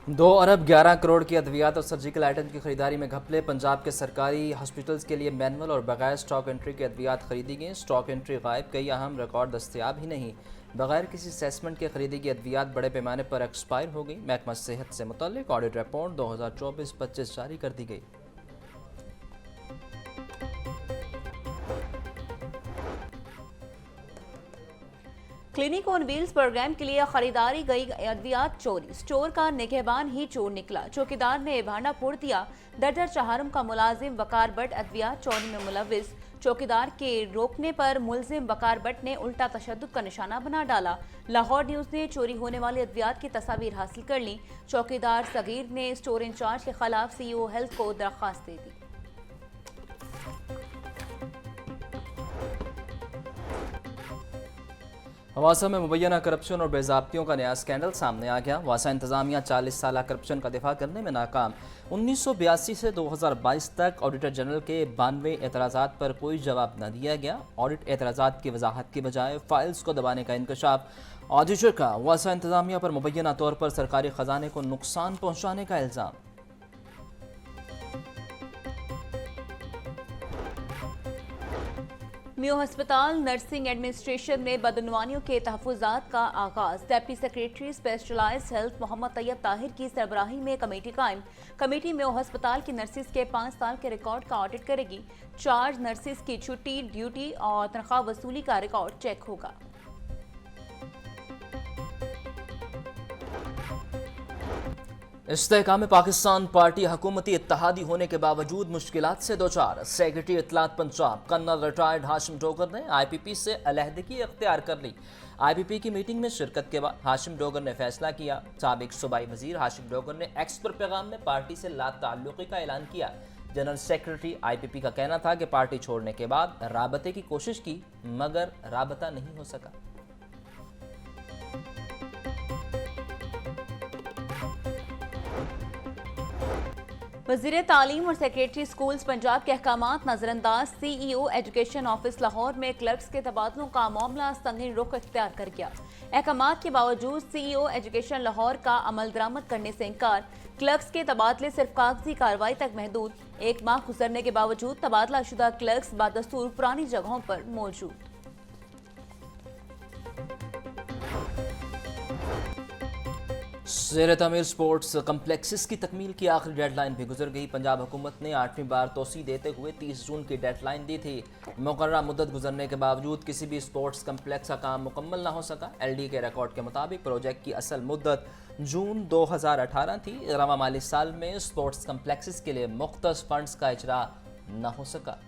2 अरब 11 करोड़ की अद्वियात और surgical item की खरीदारी में घपले। पंजाब के सरकारी हॉस्पिटल्स के लिए मैनुअल और बगैर स्टॉक एंट्री की अद्वियात खरीदी गई। स्टॉक एंट्री गायब, कई अहम रिकॉर्ड दस्तयाब ही नहीं। बगैर किसी असेसमेंट के खरीदी गई अद्वियात बड़े पैमाने पर एक्सपायर हो गई। महकमा सेहत से मुतल्लिक ऑडिट रिपोर्ट 2024-25 जारी कर दी गई। क्लिनिक ऑन व्हील्स प्रोग्राम के लिए खरीदारी गई अद्वियात चोरी। स्टोर का निगहबान ही चोर निकला। चौकीदार ने भांडा फोड़ दिया। दरदर चहारम का मुलाजिम वकार भट्ट अद्वियात चोरी में मुलविस। चौकीदार के रोकने पर मुलजिम वकार भट्ट ने उल्टा तशद्दुद का निशाना बना डाला। लाहौर न्यूज ने चोरी होने वाली अद्वियात की तस्वीर हासिल कर ली। चौकीदार सगीर ने स्टोर इंचार्ज के खिलाफ सीईओ हेल्थ को दरख्वास्त दे दी। वासा में मुबैना करप्शन और बेज़ाब्तियों का नया स्कैंडल सामने आ गया। वासा इंतजामिया 40 साल करप्शन का दिफा करने में नाकाम। 1982 से 2022 तक ऑडिटर जनरल के 92 एतराज़ात पर कोई जवाब न दिया गया। ऑडिट एतराज़ात की वजाहत की बजाय फाइल्स को दबाने का इंकशाफ। ऑडिटर का वासा इंतजामिया पर मुबैना तौर पर सरकारी खजाने को नुकसान पहुँचाने का इल्ज़ाम। मियो हस्पताल नर्सिंग एडमिनिस्ट्रेशन में बदनवानियों के तहफ़्फ़ुज़ात का आगाज़। Deputy secretary specialised health Mohammad Tayyab Tahir की सरबराही में कमेटी कायम। कमेटी मियो हस्पताल की नर्सिस के 5 साल के रिकॉर्ड का ऑडिट करेगी। चार्ज नर्सिस की छुट्टी, ड्यूटी और तनख्वाह वसूली का रिकॉर्ड चेक होगा। इस्तेहकाम पाकिस्तान पार्टी हुकूमती इत्तेहादी होने के बावजूद मुश्किलात से दो चार। सेक्रेटरी इत्तलात पंजाब कर्नल रिटायर्ड हाशिम डोगर ने IPP से अलहदगी अख्तियार कर ली। IPP की मीटिंग में शिरकत के बाद हाशिम डोगर ने फैसला किया। साबिक सूबाई वजीर हाशिम डोगर ने एक्स पर पैगाम में पार्टी से लाताल्लुकी का ऐलान किया। जनरल सेक्रेटरी IPP का कहना था कि पार्टी छोड़ने के बाद राबते की कोशिश की मगर राबता नहीं हो सका। वज़ीर तालीम और सेक्रेटरी स्कूल्स पंजाब के अहकामात नजरअंदाज। CEO एजुकेशन ऑफिस लाहौर में क्लर्क्स के तबादलों का मामला संगीन रुख इख्तियार कर गया। अहकामात के बावजूद CEO एजुकेशन लाहौर का अमल दरामद करने से इनकार। क्लर्क्स के तबादले सिर्फ कागजी कार्रवाई तक महदूद। 1 माह गुजरने के बावजूद तबादला शुदा क्लर्क्स बादस्तूर पुरानी जगहों पर मौजूद। ज़ेर तमीर स्पोर्ट्स कम्प्लेक्सेस की तकमील की आखिरी डेडलाइन भी गुजर गई। पंजाब हुकूमत ने 8वीं बार तोसी देते हुए 30 जून की डेडलाइन दी थी। मुकर्ररा मुद्दत गुजरने के बावजूद किसी भी स्पोर्ट्स कम्प्लेक्स का काम मुकम्मल ना हो सका। LD के रिकॉर्ड के मुताबिक प्रोजेक्ट की असल मुद्दत जून 2018 थी। रवा माली साल में स्पोर्ट्स कम्प्लेक्सेस के लिए मुख्तस फंड्स का इजरा न हो सका।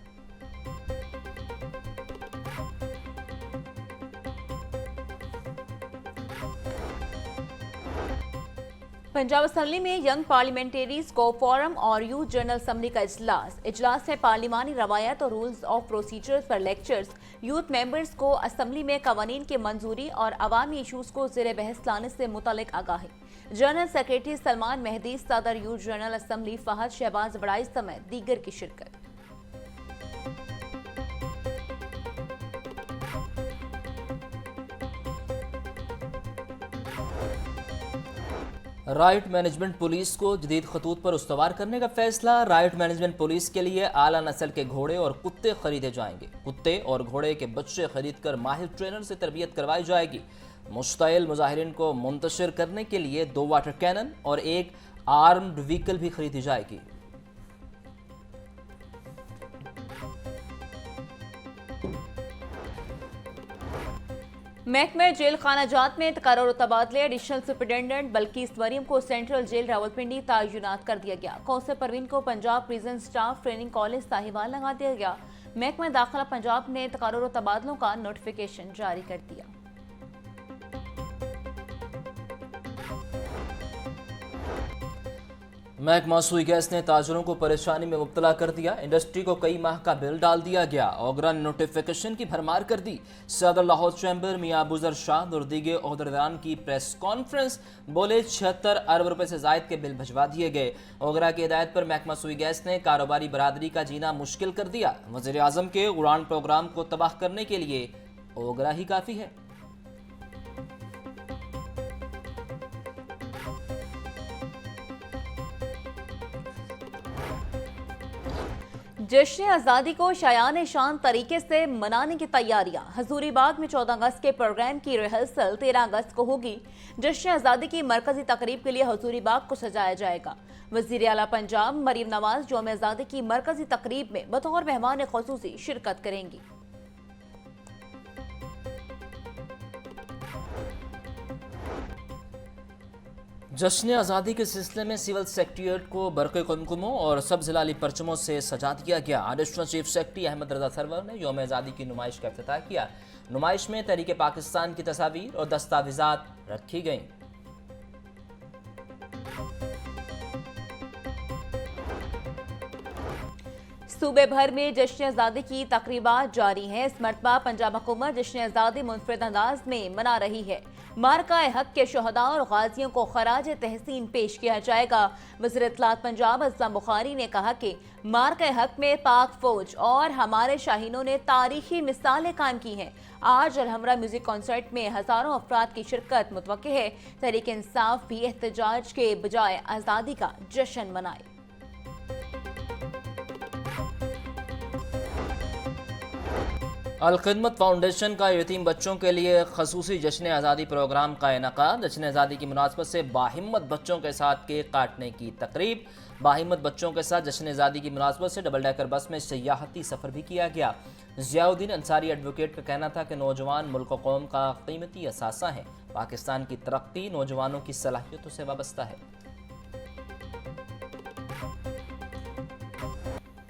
पंजाब असम्बली में यंग पार्लियामेंटेरीज को फोरम और यूथ जनरल असम्बली का इजलास में पार्लिमानी रवायत और रूल्स ऑफ प्रोसीजर्स पर लेक्चर्स। यूथ मेंबर्स को असम्बली में कवानीन की मंजूरी और अवामी इशूज को ज़ेर बहस लाने से मुतल्लिक आगाही। जनरल सेक्रेटरी सलमान मेहदी, सदर youth general assembly Fahad Shahbaz बड़ाई समेत दीगर की शिरकत। राइट मैनेजमेंट पुलिस को जदीद खतूत पर उस्तवार करने का फैसला। राइट मैनेजमेंट पुलिस के लिए आला नस्ल के घोड़े और कुत्ते खरीदे जाएंगे। कुत्ते और घोड़े के बच्चे खरीद कर माहिर ट्रेनर से तरबियत करवाई जाएगी। मुश्ताइल मुजाहिरीन को मुंतशिर करने के लिए 2 वाटर कैनन और 1 आर्म्ड व्हीकल भी खरीदी जाएगी। महकमा जेल खानाजात में तकर्रुर तबादले। एडिशनल सुपरिटेंडेंट बल्किस मरियम को सेंट्रल जेल रावलपिंडी तैनात कर दिया गया। कौंसल परवीन को Punjab prison staff training college Sahiwal लगा दिया गया। महकमा दाखिला पंजाब ने तकर्रुर तबादलों का नोटिफिकेशन जारी कर दिया। महकमा सुई गैस ने ताजरों को परेशानी में मुब्तला कर दिया। इंडस्ट्री को कई माह का बिल डाल दिया गया। ओगरा ने नोटिफिकेशन की भरमार कर दी। सदर लाहौर चैम्बर मियां अबूजर शाह और दीगे ओहदेदारान की प्रेस कॉन्फ्रेंस। बोले 76 अरब रुपए से जायद के बिल भिजवा दिए गए। ओगरा की हिदायत पर महकमा सुई गैस ने कारोबारी बरादरी का जीना मुश्किल कर दिया। वज़ीर आज़म के उड़ान प्रोग्राम को तबाह करने के लिए ओगरा ही काफ़ी है। जश्न आज़ादी को शायान शान तरीके से मनाने की तैयारियां। हजूरीबाग में 14 अगस्त के प्रोग्राम की रिहर्सल 13 अगस्त को होगी। जश्न आज़ादी की मरकजी तकरीब के लिए हजूरीबाग को सजाया जाएगा। वजीर आला पंजाब मरीम नवाज यौम आज़ादी की मरकजी तकरीब में बतौर मेहमान ख़ुसूसी शिरकत करेंगी। जश्न आज़ादी के सिलसिले में सिविल सेक्रेटेरिएट को बरक़े कुमकुमों और सब जिलाली परचमों से सजा दिया गया। एडिशनल चीफ सेक्रेटरी अहमद रजा सरवर ने यौम आज़ादी की नुमाइश का इफ्तिताह किया। नुमाइश में तहरीक पाकिस्तान की तस्वीर और दस्तावेज़ात रखी गईं। सूबे भर में जश्न आज़ादी की तकरीबात जारी हैं। इस मरतबा पंजाब हुकूमत जश्न आज़ादी मुनफरिद अंदाज में मना रही है। मार्का हक के शहदा और गाजियों को खराज तहसीन पेश किया जाएगा। वज़ीर इत्तलात पंजाब असलम बुखारी ने कहा कि मार्का हक में पाक फौज और हमारे शाहीनों ने तारीखी मिसालें कायम की हैं। आज अलहमरा म्यूजिक कॉन्सर्ट में हजारों अफराद की शिरकत मुतवक्किल है। तहरीक इंसाफ भी एहतजाज के बजाय आज़ादी का जश्न मनाए। अल-खिदमत फाउंडेशन का यतीम बच्चों के लिए खसूसी जश्न आज़ादी प्रोग्राम का इनेकाद। जश्न आज़ादी की मुनासबत से बाहिम्मत बच्चों के साथ केक काटने की तकरीब। बाहिम्मत बच्चों के साथ जश्न आज़ादी की मुनासबत से डबल डेकर बस में सियाहती सफ़र भी किया गया। ज़ियाउद्दीन अंसारी एडवोकेट का कहना था कि नौजवान मुल्क और कौम का कीमती असासा है। पाकिस्तान की तरक्की नौजवानों की सलाहियतों से वाबस्ता है।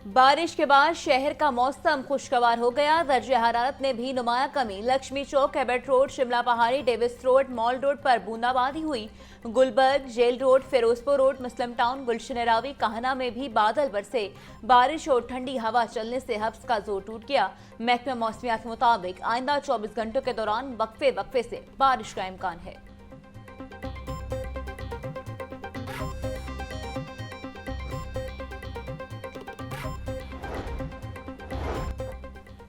बारिश के बाद शहर का मौसम खुशगवार हो गया। दर्जे हरारत में भी नुमाया कमी। Lakshmi chowk, Cabot road, Shimla Pahari, Davis road, mall road पर बूंदाबांदी हुई। Gulberg, jail road, Ferozepur road, Muslim town, Gulshan Ravi, Kahna में भी बादल बरसे। बारिश और ठंडी हवा चलने से हब्स का जोर टूट गया। महकमा मौसमियात के मुताबिक आइंदा 24 घंटों के दौरान वक्फे वक्फे से बारिश का इम्कान है।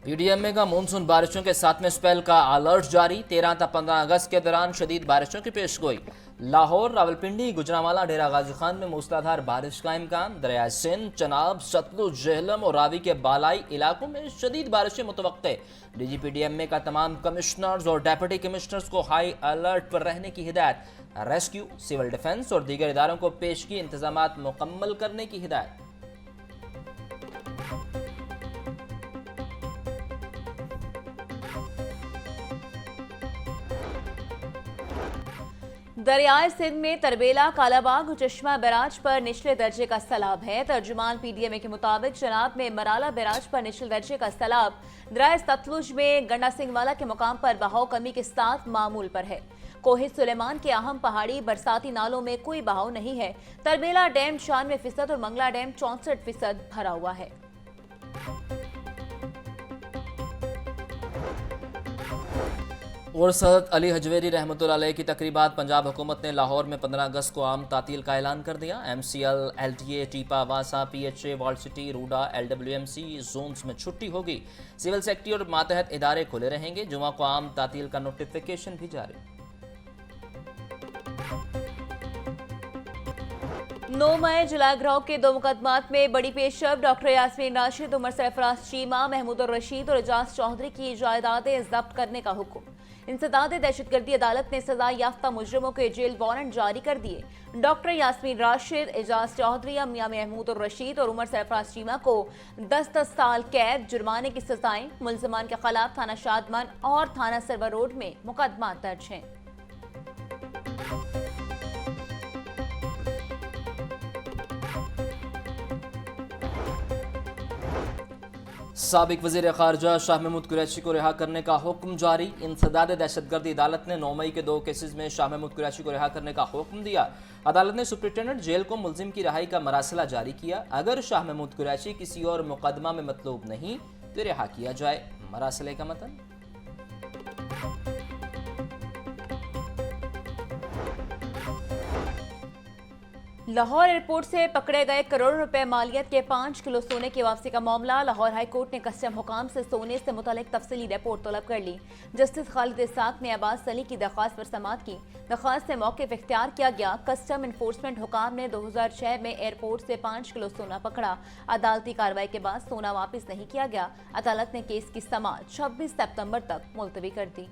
पीडीएमए का मानसून बारिशों के 7वें स्पेल का अलर्ट जारी। 13 से 15 अगस्त के दौरान शदीद बारिशों की पेशगोई। लाहौर, रावलपिंडी, गुजरांवाला, डेरा गाजी खान में मूसलाधार बारिश का इम्कान। दरिया सिंध, चनाब, सतलुज, जेहलम और रावी के बालाई इलाकों में शदीद बारिशें मुतवक्के। डीजीपीडीएमए का तमाम कमिश्नर्स और डेप्यूटी कमिश्नर्स को हाई अलर्ट पर रहने की हिदायत। रेस्क्यू, सिविल डिफेंस और दीगर इदारों को पेशगी इंतजामात मुकम्मल करने की हिदायत। दरियाए सिंध में तरबेला, कालाबाग और चश्मा बैराज पर निचले दर्जे का सैलाब है। तर्जुमान पीडीएमए के मुताबिक चनाब में मराला बैराज पर निचले दर्जे का सैलाब। दरियाए सतलुज में गंडा सिंह वाला के मुकाम पर बहाव कमी के साथ मामूल पर है। कोहे सुलेमान के अहम पहाड़ी बरसाती नालों में कोई बहाव नहीं है। तरबेला डैम 96% और मंगला डैम 64% भरा हुआ है। और सदत अली हजवेरी रहमतुल्लाह अलैह की तकरीबात। पंजाब हुकूमत ने लाहौर में 15 अगस्त को आम तातील का ऐलान कर दिया। MCL, LTA, टीपा, वासा, PHA, walled city, RUDA, LWMC zones में छुट्टी होगी। सिविल सेक्रेटरी और मातहत इदारे खुले रहेंगे। जुमा को आम तातील का नोटिफिकेशन भी जारी। 9 मई जुलाई गिरोह के 2 मुकदमात में बड़ी पेशरफ। डॉक्टर यास्मीन राशिद, उमर सरफराज चीमा, महमूद रशीद और एजाज चौधरी की जायदादें जब्त करने का हुक्म। इंसदाद दहशतगर्दी अदालत ने सजा याफ्ता मुजरिमों के जेल वारंट जारी कर दिए। डॉक्टर यास्मीन राशिद, एजाज चौधरी, मियां महमूद रशीद और उमर सरफराज चीमा को 10-10 साल कैद, जुर्माने की सजाएं। मुलजमान के खिलाफ थाना शादमान और थाना सरवर रोड में मुकदमा दर्ज हैं। साबिक वज़ीर ख़ारजा शाह महमूद कुरैशी को रिहा करने का हुक्म जारी। इंसदाद दहशतगर्दी अदालत ने 9 मई के 2 केसेस में शाह महमूद कुरैशी को रिहा करने का हुक्म दिया। अदालत ने सुप्रिंटेंडेंट जेल को मुलजिम की रिहाई का मरासला जारी किया। अगर शाह महमूद कुरैशी किसी और मुकदमा में मतलूब नहीं तो रिहा किया जाए। मरासले का मतन लाहौर एयरपोर्ट से पकड़े गए करोड़ों रुपए मालियत के 5 किलो सोने की वापसी का मामला। लाहौर हाई कोर्ट ने कस्टम हुकाम से सोने से मुतालिक तफसीली रिपोर्ट तलब कर ली। जस्टिस खालिद इसाक ने अब्बास अली की दरख्वास्त पर समाअत की। दरख्वास्त से मौक़िफ़ इख्तियार किया गया। कस्टम इन्फोर्समेंट हुकाम ने 2006 में एयरपोर्ट से 5 किलो सोना पकड़ा। अदालती कार्रवाई के बाद सोना वापस नहीं किया गया। अदालत ने केस की समाअत 26 सितंबर तक मुलतवी कर दी।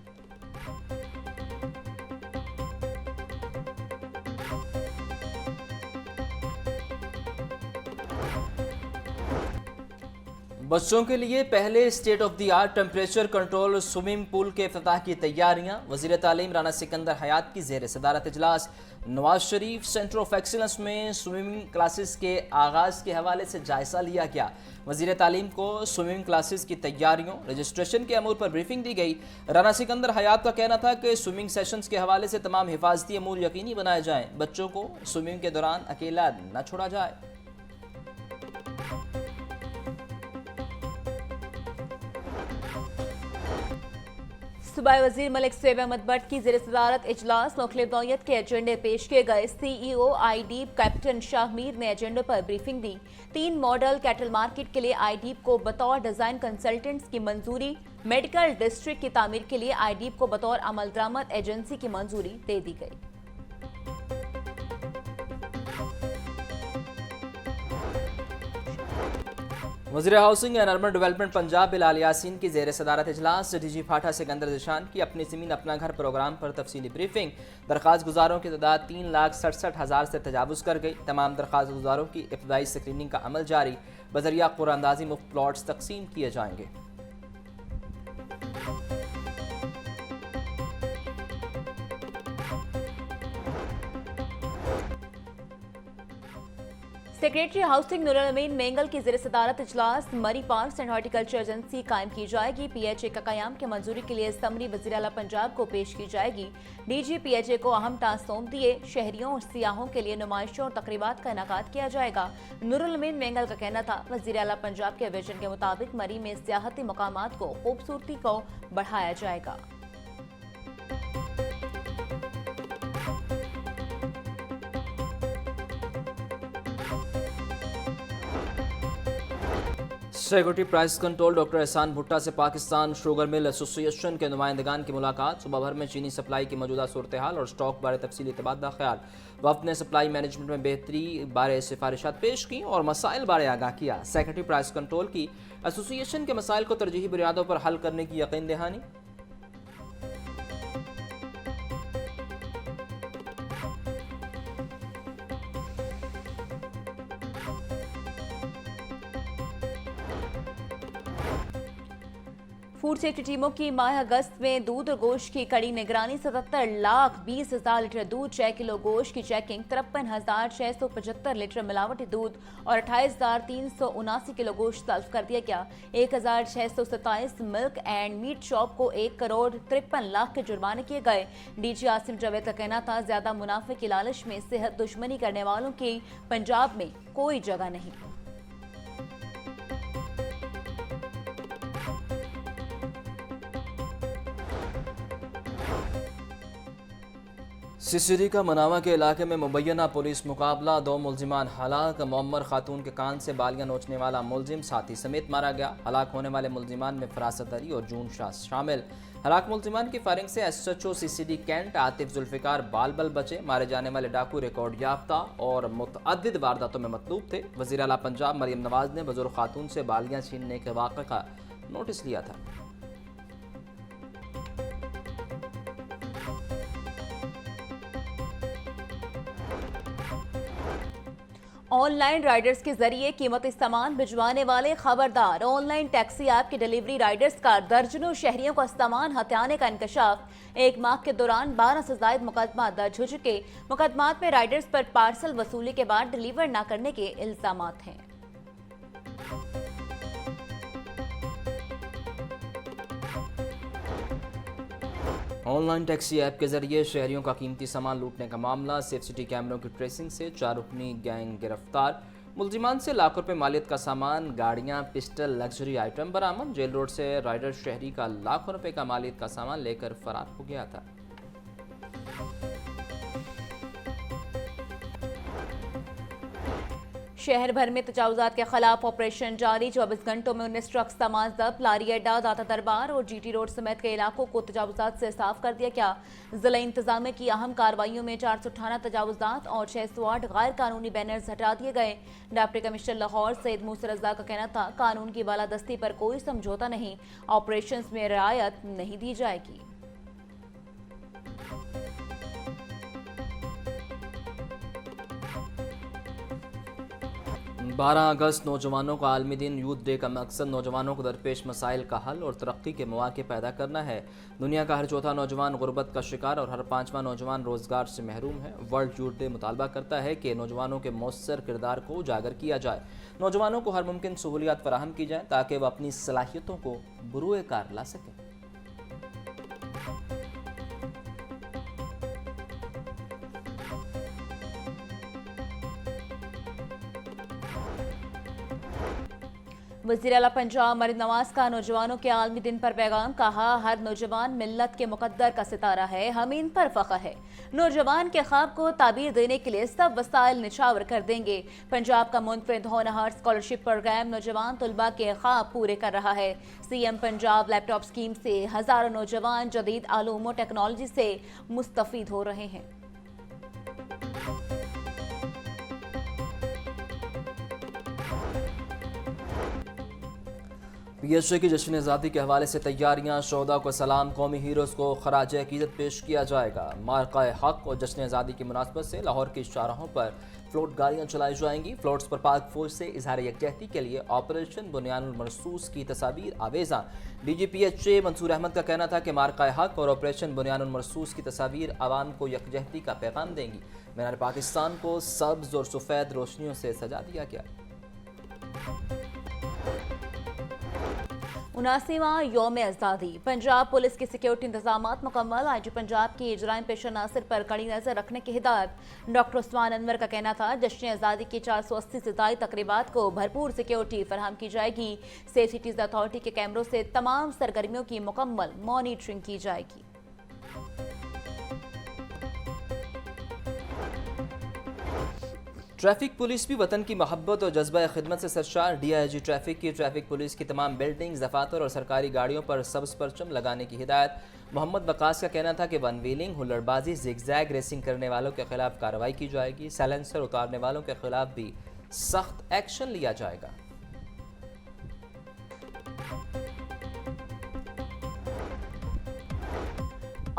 बच्चों के लिए पहले state of the art temperature control swimming pool के इफ्तिताह की तैयारियां। वज़ीर तालीम राना सिकंदर हयात की ज़ेर सदारत इजलास Nawaz Sharif centre of excellence में स्विमिंग क्लासेस के आगाज़ के हवाले से जायज़ा लिया गया। वज़ीर तालीम को स्विमिंग क्लासेस की तैयारियों रजिस्ट्रेशन के अमूर पर ब्रीफिंग दी गई। राना सिकंदर हयात का कहना था कि स्विमिंग सेशंस के हवाले से तमाम हिफाजती अमूर यकीनी बनाए जाएँ। बच्चों को स्विमिंग के दौरान अकेला न छोड़ा जाए। सूबाई वजीर मलिक सैयद अहमद भट्ट की ज़ेर सदारत इजलास मुख्तलिफ नौइयत के एजेंडे पेश किए गए। CEO IDEEP captain Shah Mir ने एजेंडे पर ब्रीफिंग दी। 3 मॉडल कैटल मार्केट के लिए IDEEP को बतौर डिज़ाइन कंसल्टेंट्स की मंजूरी। मेडिकल डिस्ट्रिक्ट की तामीर के लिए IDEEP को बतौर अमल दरामद एजेंसी की मंजूरी दे दी गई। वज़ीर housing and urban development Punjab Bilal Yasin की ज़ेर सदारत इजलास DG फाटा सिकंदर जिशान की अपनी ज़मीन अपना घर प्रोग्राम पर तफसीली ब्रीफिंग। दरख्वास्त गुजारों की तादाद 3,67,000 से तजावुज़ कर गई। तमाम दरख्वास्त गुजारों की इब्तदाई स्क्रीनिंग का अमल जारी। बज़रिया कुरानंदाज़ी मुफ्त प्लॉट्स तकसीम किए जाएंगे। सेक्रेटरी हाउसिंग नूरुल अमीन मेंगल की ज़ेर सदारत इजलास मरी पार्क्स एंड हॉर्टिकल्चर एजेंसी कायम की जाएगी। PHA का कयाम के मंजूरी के लिए समरी वज़ीर आला पंजाब को पेश की जाएगी। DG PHA को अहम टास्क सौंप दिए। शहरियों और सियाहों के लिए नुमाइशों और तकरीबात का इनेकाद किया जाएगा। नूरुल अमीन मेंगल का कहना था वज़ीर आला पंजाब के विजन के मुताबिक मरी में सियाहती मकामात को खूबसूरती को बढ़ाया जाएगा। सिक्योरिटी प्राइस कंट्रोल डॉक्टर एहसान भुट्टा से पाकिस्तान शुगर मिल एसोसिएशन के नुमाइंदगान की मुलाकात। सुबह भर में चीनी सप्लाई की मौजूदा सूरत हाल और स्टॉक बारे तफसीली तबादला ख्याल। वफ्द ने सप्लाई मैनेजमेंट में बेहतरी बारे सिफारिशात पेश की और मसाइल बारे आगाह किया। सेक्रेटरी प्राइस कंट्रोल की एसोसिएशन के मसाइल को तरजीही बुनियादों पर हल करने की यकीन दहानी। फूड सेफ्टी टीमों की माह अगस्त में दूध और गोश्त की कड़ी निगरानी। 77,20,000 लीटर दूध, 6 किलो गोश्त की चेकिंग, 53,675 लीटर मिलावटी दूध और 28,379 किलो गोश्त तल्फ कर दिया गया। 1,627 मिल्क एंड मीट शॉप को 1 करोड़ 53 लाख के जुर्माने किए गए। DG आसिम जावेद का कहना था ज्यादा मुनाफे की लालच में सेहत दुश्मनी करने वालों की पंजाब में कोई जगह नहीं। सिसिरी का मनावा के इलाके में मुबैना पुलिस मुकाबला। 2 मुलजिमान हलाक। मुअम्मर खातून के कान से बालियां नोचने वाला मुलजिम साथी समेत मारा गया। हलाक होने वाले मुलजिमान में फरासत अली और जून शाह शामिल। हलाक मुलजिमान की फायरिंग से SHO CCD cantt Atif Zulfiqar बाल बचे। मारे जाने वाले डाकू रिकॉर्ड याफ्ता और मुतअद्दिद वारदातों में मतलूब थे। वज़ीर आला पंजाब मरियम नवाज ने बुजुर्ग खातून से बालियां छीनने के वाक़े का नोटिस लिया था। ऑनलाइन राइडर्स के जरिए कीमती सामान भिजवाने वाले खबरदार। ऑनलाइन टैक्सी ऐप के डिलीवरी राइडर्स का दर्जनों शहरियों का सामान हथियाने का इंकशाफ। 1 माह के दौरान 12 से ज्यादा मुकदमा दर्ज हो चुके। मुकदमात में राइडर्स पर पार्सल वसूली के बाद डिलीवर न करने के इल्जामात हैं। ऑनलाइन टैक्सी ऐप के जरिए शहरियों का कीमती सामान लूटने का मामला। सेफ सिटी कैमरों की ट्रेसिंग से 4 रुकनी गैंग गिरफ्तार। मुलजिमान से लाखों रुपए मालियत का सामान, गाड़ियां, पिस्टल, लग्जरी आइटम बरामद। जेल रोड से राइडर शहरी का लाखों रुपए का मालियत का सामान लेकर फरार हो गया था। शहर भर में तजावुजात के खिलाफ ऑपरेशन जारी। 24 घंटों में 19 ट्रक्स सामान जब्त। लारी अड्डा, दाता दरबार और जीटी रोड समेत कई इलाकों को तजावुजात से साफ कर दिया गया। जिला इंतजामिया की अहम कार्रवाइयों में 418 तजावुजात और 608 गैर कानूनी बैनर्स हटा दिए गए। डिप्टी कमिश्नर लाहौर सैयद मूसा रज़ा का कहना था, कानून की बालादस्ती पर कोई समझौता नहीं, ऑपरेशन में रियायत नहीं दी जाएगी। 12 अगस्त नौजवानों का आलमी दिन। यूथ डे का मकसद नौजवानों को दरपेश मसाइल का हल और तरक्की के मौके पैदा करना है। दुनिया का हर चौथा नौजवान गुर्बत का शिकार और हर 5वां नौजवान रोजगार से महरूम है। वर्ल्ड यूथ डे मुतालबा करता है कि नौजवानों के मौसर किरदार को उजागर किया जाए, नौजवानों को हर मुमकिन सहूलियात फराहम की जाए ताकि वह अपनी सलाहियतों को बुरुए कार ला सकें। वज़ीर आला पंजाब मरीम नवाज का नौजवानों के आलमी दिन पर पैगाम। कहा, हर नौजवान मिल्लत के मुकद्दर का सितारा है, हमें इन पर फख्र है। नौजवान के ख्वाब को ताबीर देने के लिए सब वसाइल निछावर कर देंगे। पंजाब का मुनफरिद होनहार स्कॉलरशिप प्रोग्राम नौजवान तलबा के ख्वाब पूरे कर रहा है। सीएम पंजाब लैपटॉप स्कीम से हजारों नौजवान जदीद आलूम और टेक्नोलॉजी से मुस्तफीद हो रहे हैं। PHA की जश्न आज़ादी के हवाले से तैयारियां। शोहदा को सलाम, कौमी हीरोज़ को खराज अकीदत पेश किया जाएगा। मार्का हक और जश्न आज़ादी की मुनासबत से लाहौर की शाहराहों पर फ्लोट गाड़ियां चलाई जाएंगी। फ्लोट्स पर पाक फौज से इजहार यकजहती के लिए ऑपरेशन बुनियानुल मरसूस की तस्वीर आवेजा। DG PHA मंसूर अहमद का कहना था कि मार्का हक और ऑपरेशन बुनियानुल मरसूस की तस्वीर आवाम को यकजहती का पैगाम देंगी। मीनार पाकिस्तान को सब्ज और सफ़ेद रोशनियों से सजा दिया गया। 79वां यौम आज़ादी। पंजाब पुलिस के सिक्योरिटी इंतजामात मुकम्मल। IG पंजाब की इजराइम पेश नासिर पर कड़ी नजर रखने की हिदायत। डॉक्टर उस्मान अनवर का कहना था, जश्न आज़ादी की 480 से ज़ायद तकरीबात को भरपूर सिक्योरिटी फराहम की जाएगी। सेफ सिटीज अथॉरिटी के कैमरों से तमाम सरगर्मियों की मुकम्मल मॉनिटरिंग की जाएगी। ट्रैफिक पुलिस भी वतन की मोहब्बत और जज्बा खिदमत से सरशार। DIG ट्रैफिक की ट्रैफिक पुलिस की तमाम बिल्डिंग्स, दफातर और सरकारी गाड़ियों पर सब्ज परचम लगाने की हिदायत। मोहम्मद वकास का कहना था कि वन व्हीलिंग, हुल्लड़बाजी, जिगजैग रेसिंग करने वालों के खिलाफ कार्रवाई की जाएगी। साइलेंसर उतारने वालों के खिलाफ भी सख्त एक्शन लिया जाएगा।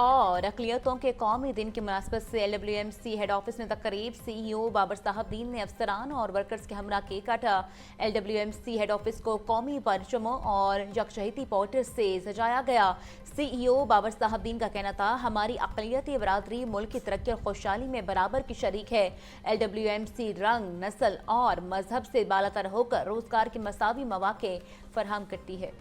और अक़लियतों के कौमी दिन की मुनासबत से LWMC हेड ऑफिस में तकरीब। CEO बाबर साहबदीन ने अफसरान और वर्कर्स के हमरा केक काटा। LWMC हेड ऑफिस को कौमी परचमों और यकजहती पोस्टर से सजाया गया। CEO बाबर साहबदीन का कहना था, हमारी अक़लियती बरादरी मुल्क की तरक्की और खुशहाली में बराबर की शरीक है। LWMC रंग, नस्ल और मजहब से बालातर होकर रोजगार के मसावी मौके फराहम करती है।